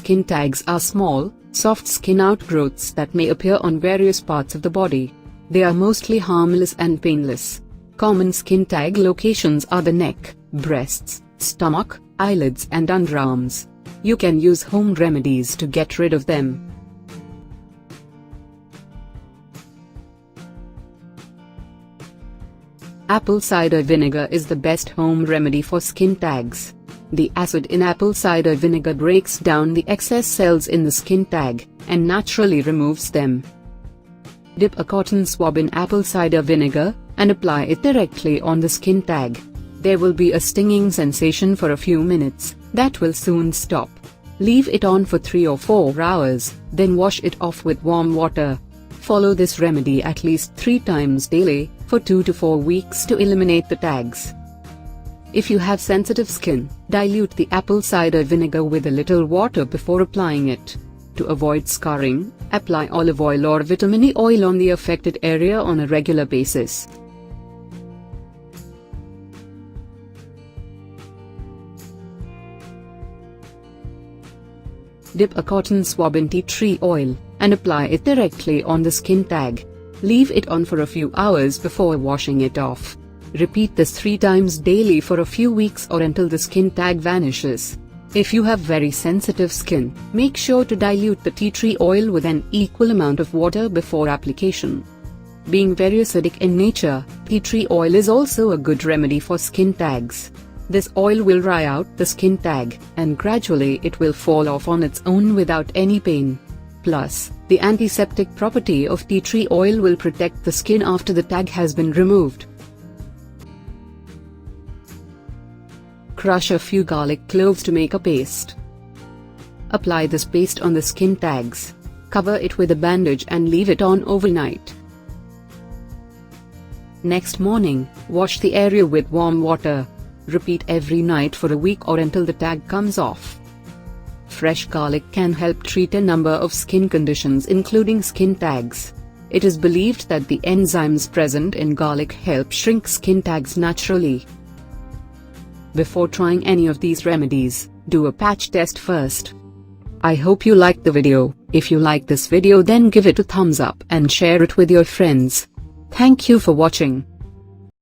skin tags are small, soft skin outgrowths that may appear on various parts of the body. They are mostly harmless and painless. Common skin tag locations are the neck, breasts, stomach, eyelids and underarms. You can use home remedies to get rid of them. Apple cider vinegar is the best home remedy for skin tags. The acid in apple cider vinegar breaks down the excess cells in the skin tag, and naturally removes them. Dip a cotton swab in apple cider vinegar, and apply it directly on the skin tag. There will be a stinging sensation for a few minutes, that will soon stop. Leave it on for 3 or 4 hours, then wash it off with warm water. Follow this remedy at least 3 times daily, for 2 to 4 weeks to eliminate the tags. If you have sensitive skin, dilute the apple cider vinegar with a little water before applying it. To avoid scarring, apply olive oil or vitamin E oil on the affected area on a regular basis. Dip a cotton swab in tea tree oil, and apply it directly on the skin tag. Leave it on for a few hours before washing it off. Repeat this 3 times daily for a few weeks or until the skin tag vanishes. If you have very sensitive skin, make sure to dilute the tea tree oil with an equal amount of water before application. Being very acidic in nature, tea tree oil is also a good remedy for skin tags. This oil will dry out the skin tag, and gradually it will fall off on its own without any pain. Plus, the antiseptic property of tea tree oil will protect the skin after the tag has been removed. Crush a few garlic cloves to make a paste. Apply this paste on the skin tags. Cover it with a bandage and leave it on overnight. Next morning, wash the area with warm water. Repeat every night for a week or until the tag comes off. Fresh garlic can help treat a number of skin conditions including skin tags. It is believed that the enzymes present in garlic help shrink skin tags naturally. Before trying any of these remedies, do a patch test first. I hope you liked the video. If you like this video, then give it a thumbs up and share it with your friends. Thank you for watching.